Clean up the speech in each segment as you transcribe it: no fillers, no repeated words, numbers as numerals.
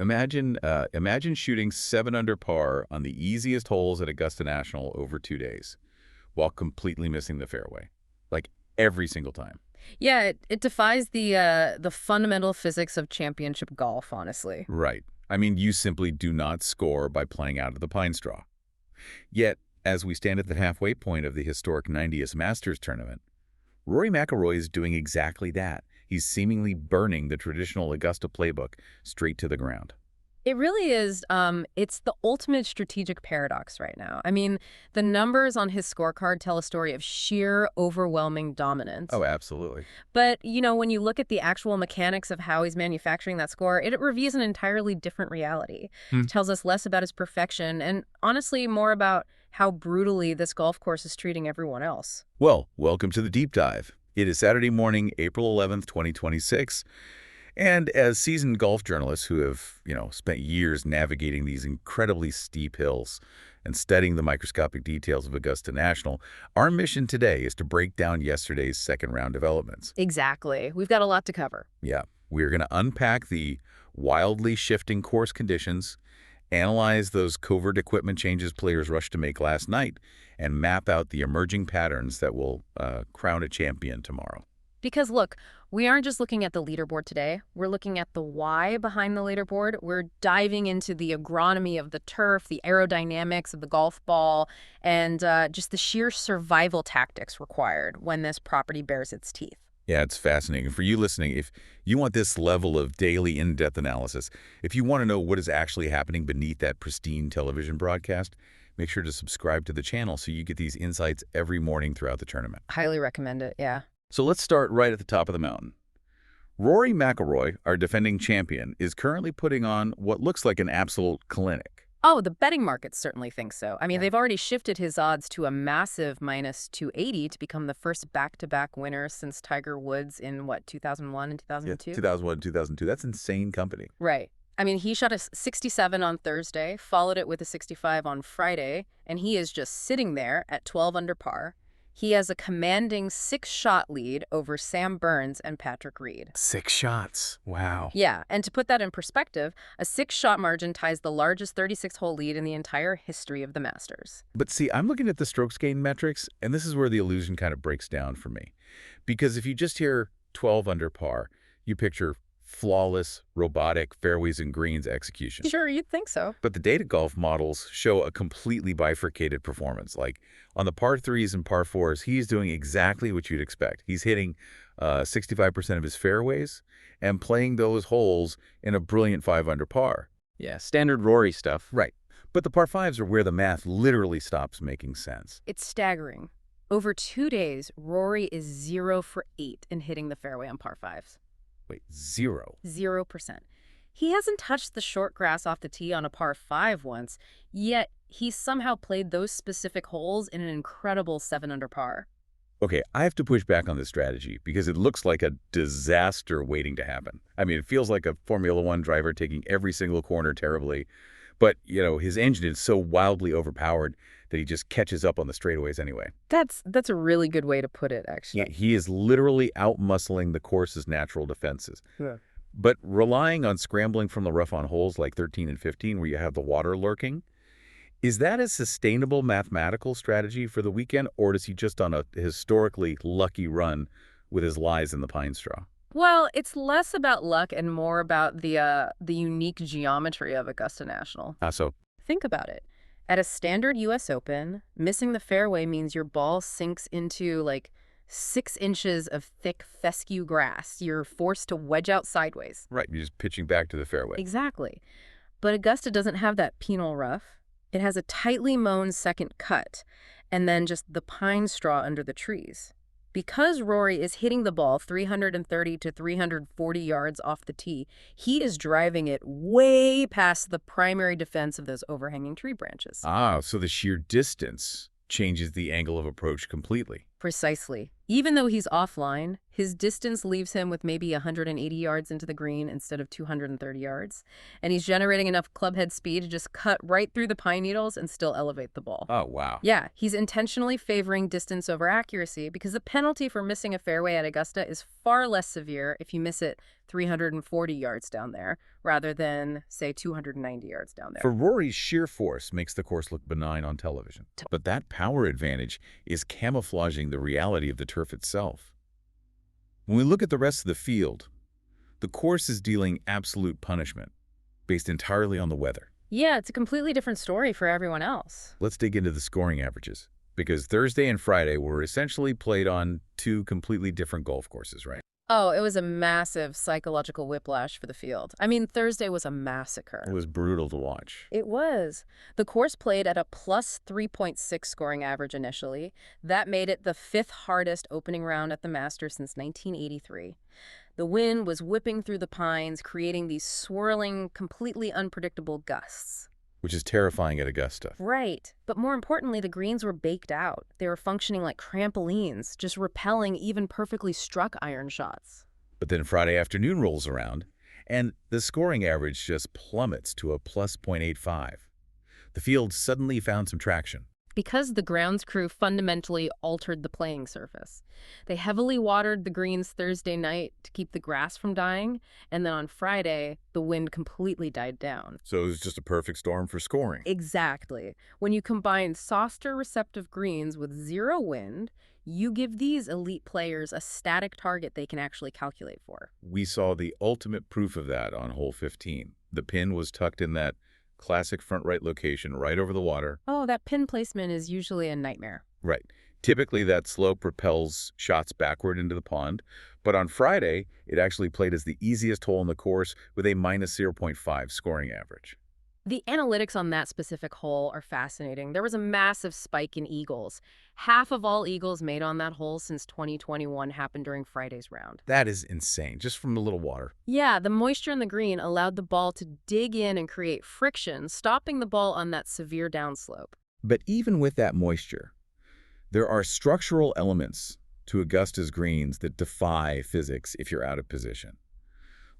Imagine shooting 7 under par on the easiest holes at Augusta National over 2 days while completely missing the fairway. Like every single time. Yeah, it defies the fundamental physics of championship golf, honestly. Right. I mean, you simply do not score by playing out of the pine straw. Yet, as we stand at the halfway point of the historic 90th Masters tournament, Rory McIlroy is doing exactly that. He's seemingly burning the traditional Augusta playbook straight to the ground. It really is, it's the ultimate strategic paradox right now. I mean, the numbers on his scorecard tell a story of sheer, overwhelming dominance. Oh, absolutely. But, when you look at the actual mechanics of how he's manufacturing that score, it reveals an entirely different reality. Hmm. It tells us less about his perfection and, honestly, more about how brutally this golf course is treating everyone else. Well, welcome to the deep dive. It is Saturday morning, April 11th, 2026. And as seasoned golf journalists who have, spent years navigating these incredibly steep hills and studying the microscopic details of Augusta National, our mission today is to break down yesterday's second-round developments. Exactly. We've got a lot to cover. Yeah, we're going to unpack the wildly shifting course conditions, analyze those covert equipment changes players rushed to make last night, and map out the emerging patterns that will crown a champion tomorrow. Because look, we aren't just looking at the leaderboard today. We're looking at the why behind the leaderboard. We're diving into the agronomy of the turf, the aerodynamics of the golf ball, and just the sheer survival tactics required when this property bears its teeth. Yeah, it's fascinating. For you listening, if you want this level of daily in-depth analysis, if you want to know what is actually happening beneath that pristine television broadcast, make sure to subscribe to the channel so you get these insights every morning throughout the tournament. Highly recommend it, yeah. So let's start right at the top of the mountain. Rory McIlroy, our defending champion, is currently putting on what looks like an absolute clinic. Oh, the betting markets certainly think so. I mean, they've already shifted his odds to a massive -280 to become the first back-to-back winner since Tiger Woods in, 2001 and 2002? Yeah, 2001 and 2002. That's insane company. Right. I mean, he shot a 67 on Thursday, followed it with a 65 on Friday, and he is just sitting there at 12 under par. He has a commanding 6-shot lead over Sam Burns and Patrick Reed. 6 shots. Wow. Yeah, and to put that in perspective, a 6-shot margin ties the largest 36-hole lead in the entire history of the Masters. But see, I'm looking at the strokes gained metrics, and this is where the illusion kind of breaks down for me. Because if you just hear 12 under par, you picture flawless, robotic fairways and greens execution. Sure, you'd think so. But the data golf models show a completely bifurcated performance. Like on the par 3s and par 4s, he's doing exactly what you'd expect. He's hitting 65% of his fairways and playing those holes in a brilliant 5 under par. Yeah, standard Rory stuff. Right. But the par 5s are where the math literally stops making sense. It's staggering. Over 2 days, Rory is 0 for 8 in hitting the fairway on par 5s. Wait, 0? 0%. He hasn't touched the short grass off the tee on a par 5 once, yet he somehow played those specific holes in an incredible 7 under par. Okay, I have to push back on this strategy because it looks like a disaster waiting to happen. I mean, it feels like a Formula One driver taking every single corner terribly. But, his engine is so wildly overpowered that he just catches up on the straightaways anyway. That's a really good way to put it, actually. He is literally out-muscling the course's natural defenses. Yeah. But relying on scrambling from the rough on holes like 13 and 15 where you have the water lurking, is that a sustainable mathematical strategy for the weekend, or is he just on a historically lucky run with his lies in the pine straw? Well, it's less about luck and more about the unique geometry of Augusta National. So Think about it. At a standard U.S. Open, missing the fairway means your ball sinks into, 6 inches of thick fescue grass. You're forced to wedge out sideways. right, you're just pitching back to the fairway. Exactly. But Augusta doesn't have that penal rough. It has a tightly mown second cut, and then just the pine straw under the trees. Because Rory is hitting the ball 330 to 340 yards off the tee, he is driving it way past the primary defense of those overhanging tree branches. So the sheer distance changes the angle of approach completely. Precisely. Even though he's offline, his distance leaves him with maybe 180 yards into the green instead of 230 yards, and he's generating enough clubhead speed to just cut right through the pine needles and still elevate the ball. Oh, wow. Yeah, he's intentionally favoring distance over accuracy because the penalty for missing a fairway at Augusta is far less severe if you miss it 340 yards down there rather than, say, 290 yards down there. For Rory's sheer force makes the course look benign on television. But that power advantage is camouflaging the reality of the turf itself. When we look at the rest of the field, the course is dealing absolute punishment based entirely on the weather. Yeah, it's a completely different story for everyone else. Let's dig into the scoring averages, because Thursday and Friday were essentially played on two completely different golf courses, right? Oh, it was a massive psychological whiplash for the field. I mean, Thursday was a massacre. It was brutal to watch. It was. The course played at a plus 3.6 scoring average initially. That made it the fifth hardest opening round at the Masters since 1983. The wind was whipping through the pines, creating these swirling, completely unpredictable gusts. Which is terrifying at Augusta. Right. But more importantly, the greens were baked out. They were functioning like trampolines, just repelling even perfectly struck iron shots. But then Friday afternoon rolls around, and the scoring average just plummets to a plus .85. The field suddenly found some traction. Because the grounds crew fundamentally altered the playing surface. They heavily watered the greens Thursday night to keep the grass from dying, and then on Friday, the wind completely died down. So it was just a perfect storm for scoring. Exactly. When you combine softer receptive greens with zero wind, you give these elite players a static target they can actually calculate for. We saw the ultimate proof of that on hole 15. The pin was tucked in that classic front right location right over the water. Oh, that pin placement is usually a nightmare. Right. Typically, that slope propels shots backward into the pond, but on Friday, it actually played as the easiest hole in the course with a minus 0.5 scoring average. The analytics on that specific hole are fascinating. There was a massive spike in eagles. Half of all eagles made on that hole since 2021 happened during Friday's round. That is insane, just from the little water. Yeah, the moisture in the green allowed the ball to dig in and create friction, stopping the ball on that severe downslope. But even with that moisture, there are structural elements to Augusta's greens that defy physics if you're out of position.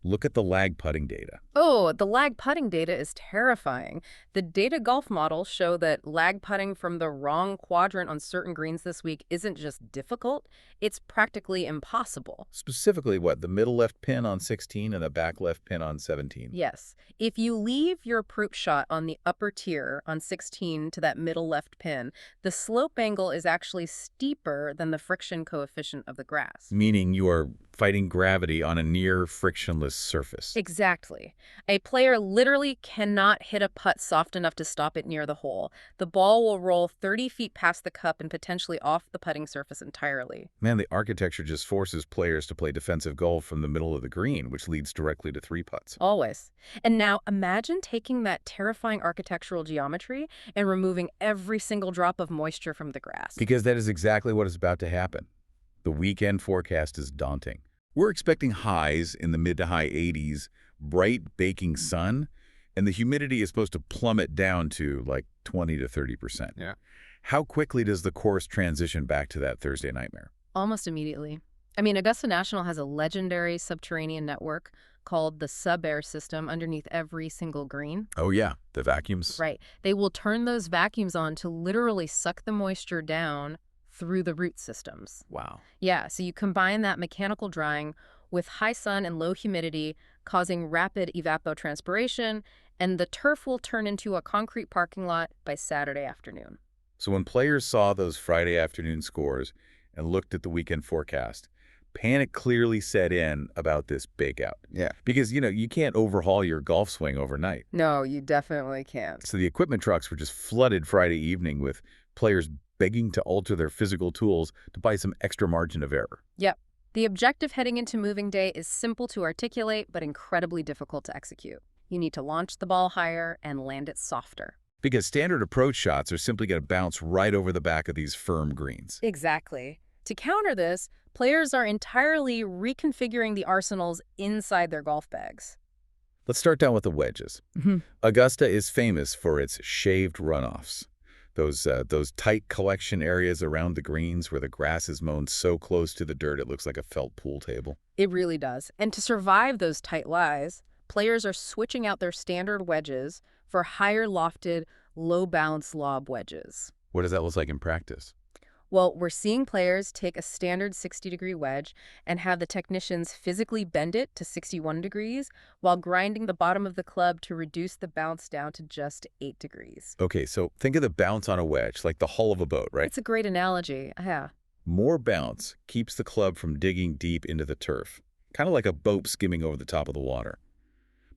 Look at the lag putting data. Oh, the lag putting data is terrifying. The data golf models show that lag putting from the wrong quadrant on certain greens this week isn't just difficult, it's practically impossible. Specifically, what, the middle left pin on 16 and the back left pin on 17? Yes. If you leave your approach shot on the upper tier on 16 to that middle left pin, the slope angle is actually steeper than the friction coefficient of the grass. Meaning you are fighting gravity on a near frictionless surface. Exactly. A player literally cannot hit a putt soft enough to stop it near the hole. The ball will roll 30 feet past the cup and potentially off the putting surface entirely. Man, the architecture just forces players to play defensive golf from the middle of the green, which leads directly to three putts. Always. And now imagine taking that terrifying architectural geometry and removing every single drop of moisture from the grass. Because that is exactly what is about to happen. The weekend forecast is daunting. We're expecting highs in the mid to high 80s, bright baking sun, and the humidity is supposed to plummet down to like 20 to 30%. Yeah. How quickly does the course transition back to that Thursday nightmare? Almost immediately. I mean, Augusta National has a legendary subterranean network called the sub-air system underneath every single green. Oh yeah, the vacuums. Right. They will turn those vacuums on to literally suck the moisture down through the root systems. Wow. Yeah, so you combine that mechanical drying with high sun and low humidity, causing rapid evapotranspiration, and the turf will turn into a concrete parking lot by Saturday afternoon. So when players saw those Friday afternoon scores and looked at the weekend forecast, panic clearly set in about this bake-out. Yeah. Because, you can't overhaul your golf swing overnight. No, you definitely can't. So the equipment trucks were just flooded Friday evening with players begging to alter their physical tools to buy some extra margin of error. Yep. The objective heading into moving day is simple to articulate, but incredibly difficult to execute. You need to launch the ball higher and land it softer. Because standard approach shots are simply going to bounce right over the back of these firm greens. Exactly. To counter this, players are entirely reconfiguring the arsenals inside their golf bags. Let's start down with the wedges. Augusta is famous for its shaved runoffs. Those tight collection areas around the greens where the grass is mown so close to the dirt it looks like a felt pool table. It really does. And to survive those tight lies, players are switching out their standard wedges for higher lofted, low bounce lob wedges. What does that look like in practice? Well, we're seeing players take a standard 60-degree wedge and have the technicians physically bend it to 61 degrees while grinding the bottom of the club to reduce the bounce down to just 8 degrees. Okay, so think of the bounce on a wedge, like the hull of a boat, right? It's a great analogy. Yeah. More bounce keeps the club from digging deep into the turf, kind of like a boat skimming over the top of the water.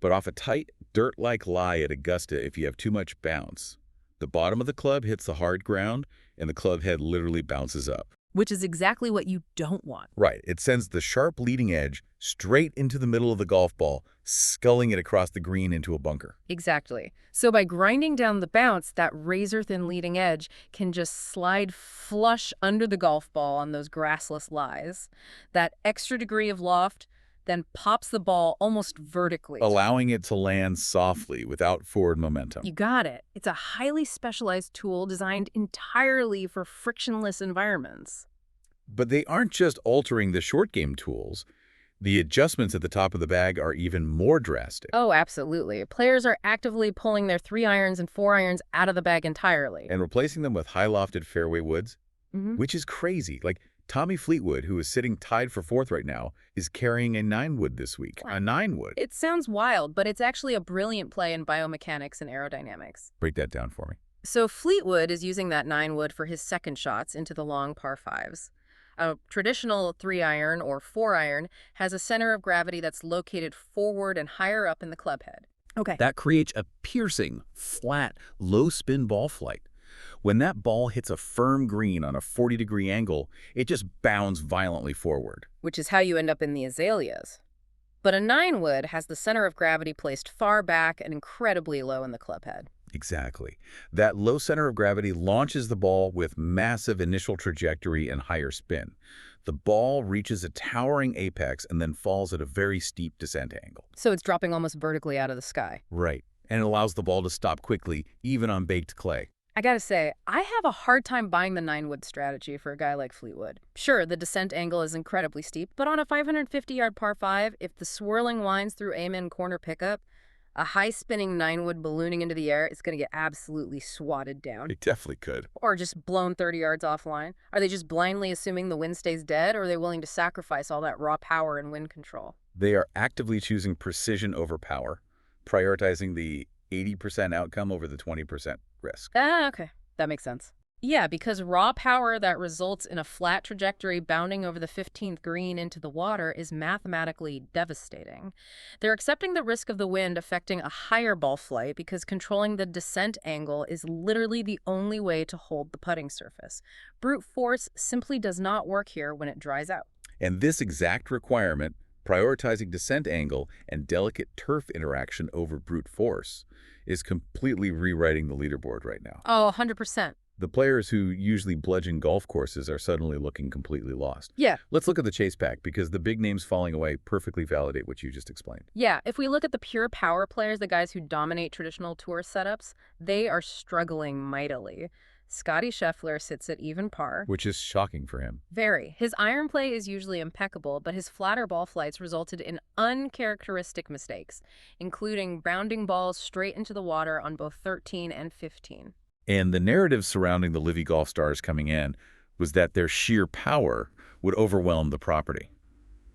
But off a tight, dirt-like lie at Augusta, if you have too much bounce, the bottom of the club hits the hard ground and the club head literally bounces up. Which is exactly what you don't want. Right. It sends the sharp leading edge straight into the middle of the golf ball, sculling it across the green into a bunker. Exactly. So by grinding down the bounce, that razor-thin leading edge can just slide flush under the golf ball on those grassless lies. That extra degree of loft then pops the ball almost vertically, allowing it to land softly without forward momentum. You got it. It's a highly specialized tool designed entirely for frictionless environments. But they aren't just altering the short game tools. The adjustments at the top of the bag are even more drastic. Oh, absolutely. Players are actively pulling their 3-irons and 4-irons out of the bag entirely. And replacing them with high-lofted fairway woods, which is crazy. Like Tommy Fleetwood, who is sitting tied for 4th right now, is carrying a 9-wood this week. A 9-wood. It sounds wild, but it's actually a brilliant play in biomechanics and aerodynamics. Break that down for me. So Fleetwood is using that 9-wood for his second shots into the long par 5s. A traditional 3-iron or 4-iron has a center of gravity that's located forward and higher up in the club head. Okay. That creates a piercing, flat, low-spin ball flight. When that ball hits a firm green on a 40-degree angle, it just bounds violently forward. Which is how you end up in the azaleas. But a 9-wood has the center of gravity placed far back and incredibly low in the club head. Exactly. That low center of gravity launches the ball with massive initial trajectory and higher spin. The ball reaches a towering apex and then falls at a very steep descent angle. So it's dropping almost vertically out of the sky. Right. And it allows the ball to stop quickly, even on baked clay. I gotta say, I have a hard time buying the 9-wood strategy for a guy like Fleetwood. Sure, the descent angle is incredibly steep, but on a 550-yard par 5, if the swirling winds through amen corner pickup, a high-spinning 9-wood ballooning into the air is going to get absolutely swatted down. It definitely could. Or just blown 30 yards offline. Are they just blindly assuming the wind stays dead, or are they willing to sacrifice all that raw power and wind control? They are actively choosing precision over power, prioritizing the 80% outcome over the 20% risk. Okay. That makes sense. Yeah, because raw power that results in a flat trajectory bounding over the 15th green into the water is mathematically devastating. They're accepting the risk of the wind affecting a higher ball flight because controlling the descent angle is literally the only way to hold the putting surface. Brute force simply does not work here when it dries out. And this exact requirement, prioritizing descent angle and delicate turf interaction over brute force, is completely rewriting the leaderboard right now. Oh, 100%. The players who usually bludgeon golf courses are suddenly looking completely lost. Yeah. Let's look at the chase pack because the big names falling away perfectly validate what you just explained. Yeah, if we look at the pure power players, the guys who dominate traditional tour setups, they are struggling mightily. Scottie Scheffler sits at even par. Which is shocking for him. Very. His iron play is usually impeccable, but his flatter ball flights resulted in uncharacteristic mistakes, including bounding balls straight into the water on both 13 and 15. And the narrative surrounding the Livy Golf stars coming in was that their sheer power would overwhelm the property.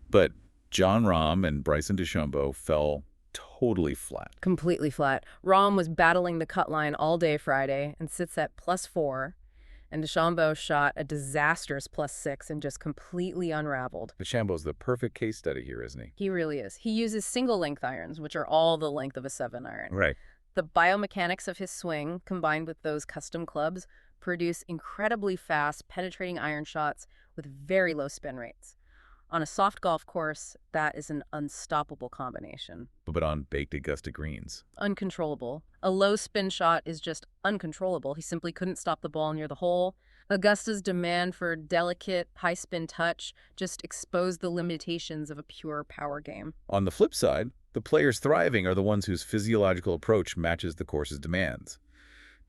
But Jon Rahm and Bryson DeChambeau fell totally flat. Completely flat. Rahm was battling the cut line all day Friday and sits at +4, and DeChambeau shot a disastrous +6 and just completely unraveled. DeChambeau's the perfect case study here, isn't he? He really is. He uses single-length irons, which are all the length of a 7-iron. Right. The biomechanics of his swing, combined with those custom clubs, produce incredibly fast, penetrating iron shots with very low spin rates. On a soft golf course, that is an unstoppable combination. But on baked Augusta greens. Uncontrollable. A low spin shot is just uncontrollable. He simply couldn't stop the ball near the hole. Augusta's demand for delicate, high-spin touch just exposed the limitations of a pure power game. On the flip side, the players thriving are the ones whose physiological approach matches the course's demands.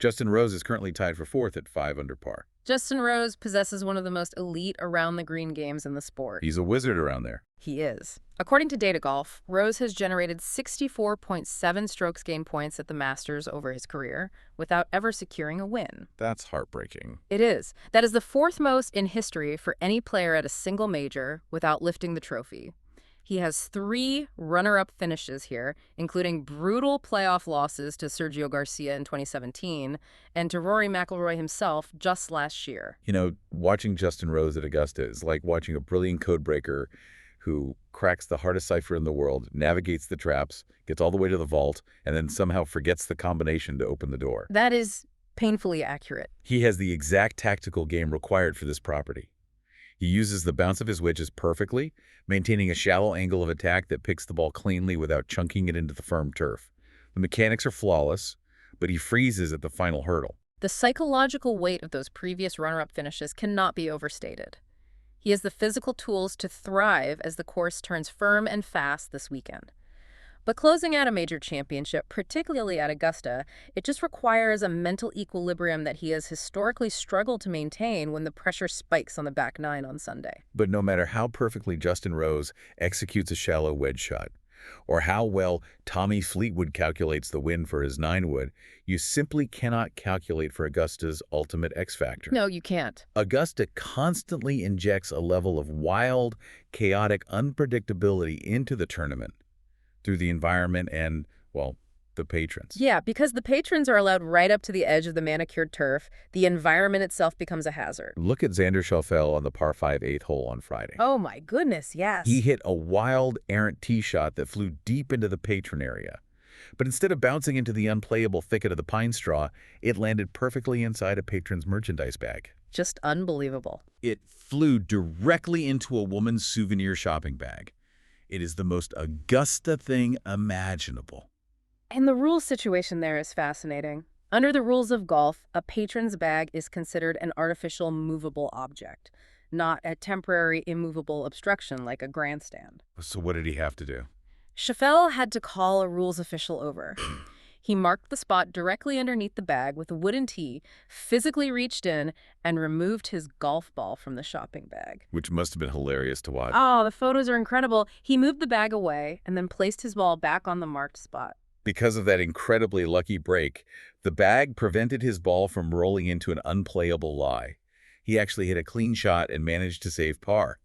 Justin Rose is currently tied for fourth at 5 under par. Justin Rose possesses one of the most elite around-the-green games in the sport. He's a wizard around there. He is. According to Data Golf, Rose has generated 64.7 strokes gain points at the Masters over his career without ever securing a win. That's heartbreaking. It is. That is the fourth most in history for any player at a single major without lifting the trophy. He has 3 runner-up finishes here, including brutal playoff losses to Sergio Garcia in 2017 and to Rory McIlroy himself just last year. You know, watching Justin Rose at Augusta is like watching a brilliant codebreaker who cracks the hardest cipher in the world, navigates the traps, gets all the way to the vault, and then somehow forgets the combination to open the door. That is painfully accurate. He has the exact tactical game required for this property. He uses the bounce of his wedges perfectly, maintaining a shallow angle of attack that picks the ball cleanly without chunking it into the firm turf. The mechanics are flawless, but he freezes at the final hurdle. The psychological weight of those previous runner-up finishes cannot be overstated. He has the physical tools to thrive as the course turns firm and fast this weekend. But closing out a major championship, particularly at Augusta, it just requires a mental equilibrium that he has historically struggled to maintain when the pressure spikes on the back nine on Sunday. But no matter how perfectly Justin Rose executes a shallow wedge shot, or how well Tommy Fleetwood calculates the win for his 9-wood, you simply cannot calculate for Augusta's ultimate X factor. No, you can't. Augusta constantly injects a level of wild, chaotic unpredictability into the tournament through the environment and, well, the patrons. Yeah, because the patrons are allowed right up to the edge of the manicured turf, the environment itself becomes a hazard. Look at Xander Schauffele on the par 5 8th hole on Friday. Oh my goodness, yes. He hit a wild, errant tee shot that flew deep into the patron area. But instead of bouncing into the unplayable thicket of the pine straw, it landed perfectly inside a patron's merchandise bag. Just unbelievable. It flew directly into a woman's souvenir shopping bag. It is the most Augusta thing imaginable. And the rules situation there is fascinating. Under the rules of golf, a patron's bag is considered an artificial movable object, not a temporary immovable obstruction like a grandstand. So what did he have to do? Schauffele had to call a rules official over. He marked the spot directly underneath the bag with a wooden tee, physically reached in, and removed his golf ball from the shopping bag. Which must have been hilarious to watch. Oh, the photos are incredible. He moved the bag away and then placed his ball back on the marked spot. Because of that incredibly lucky break, the bag prevented his ball from rolling into an unplayable lie. He actually hit a clean shot and managed to save par.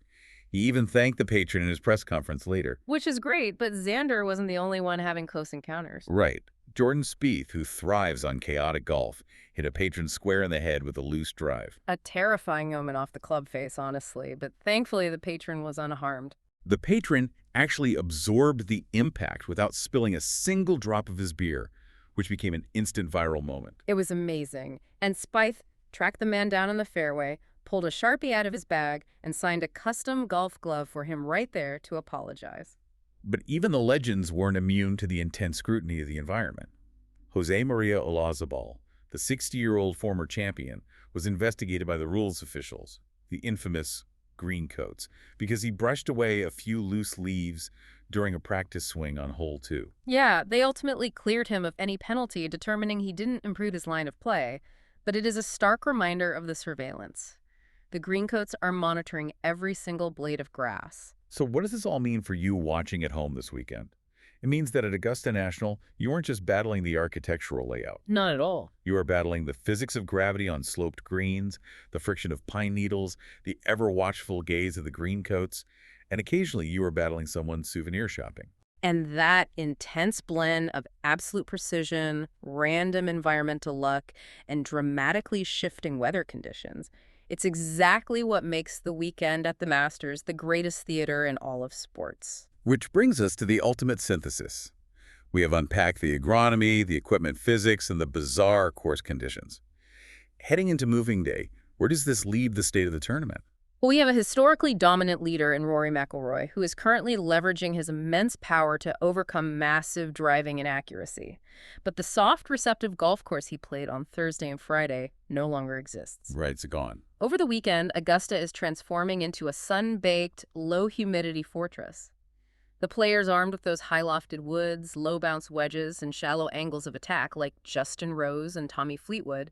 He even thanked the patron in his press conference later. Which is great, but Xander wasn't the only one having close encounters. Right. Jordan Spieth, who thrives on chaotic golf, hit a patron square in the head with a loose drive. A terrifying moment off the club face, honestly, but thankfully the patron was unharmed. The patron actually absorbed the impact without spilling a single drop of his beer, which became an instant viral moment. It was amazing. And Spieth tracked the man down in the fairway, pulled a Sharpie out of his bag, and signed a custom golf glove for him right there to apologize. But even the legends weren't immune to the intense scrutiny of the environment. Jose Maria Olazabal, the 60-year-old former champion, was investigated by the rules officials, the infamous green coats, because he brushed away a few loose leaves during a practice swing on hole 2. Yeah, they ultimately cleared him of any penalty, determining he didn't improve his line of play, but it is a stark reminder of the surveillance. The greencoats are monitoring every single blade of grass. So what does this all mean for you watching at home this weekend? It means that at Augusta National, you aren't just battling the architectural layout. Not at all. You are battling the physics of gravity on sloped greens, the friction of pine needles, the ever-watchful gaze of the greencoats, and occasionally you are battling someone's souvenir shopping. And that intense blend of absolute precision, random environmental luck, and dramatically shifting weather conditions, it's exactly what makes the weekend at the Masters the greatest theater in all of sports. Which brings us to the ultimate synthesis. We have unpacked the agronomy, the equipment physics, and the bizarre course conditions. Heading into moving day, where does this leave the state of the tournament? Well, we have a historically dominant leader in Rory McIlroy, who is currently leveraging his immense power to overcome massive driving inaccuracy. But the soft, receptive golf course he played on Thursday and Friday no longer exists. Right, it's gone. Over the weekend, Augusta is transforming into a sun-baked, low-humidity fortress. The players armed with those high-lofted woods, low-bounce wedges, and shallow angles of attack, like Justin Rose and Tommy Fleetwood,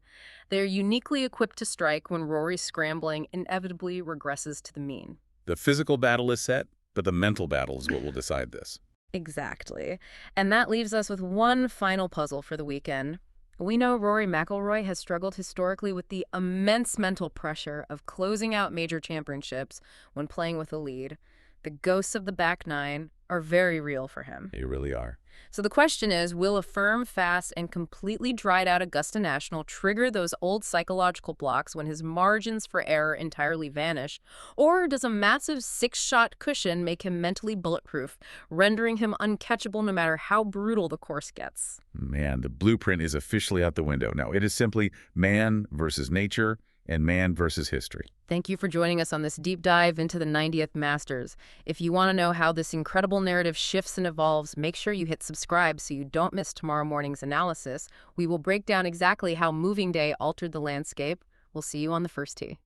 they're uniquely equipped to strike when Rory's scrambling inevitably regresses to the mean. The physical battle is set, but the mental battle is what will decide this. Exactly. And that leaves us with one final puzzle for the weekend. We know Rory McIlroy has struggled historically with the immense mental pressure of closing out major championships when playing with a lead. The ghosts of the back nine are very real for him. They really are. So the question is, will a firm, fast, and completely dried out Augusta National trigger those old psychological blocks when his margins for error entirely vanish? Or does a massive six-shot cushion make him mentally bulletproof, rendering him uncatchable no matter how brutal the course gets? Man, the blueprint is officially out the window. Now, it is simply man versus nature and man versus history. Thank you for joining us on this deep dive into the 90th Masters. If you want to know how this incredible narrative shifts and evolves, make sure you hit subscribe so you don't miss tomorrow morning's analysis. We will break down exactly how moving day altered the landscape. We'll see you on the first tee.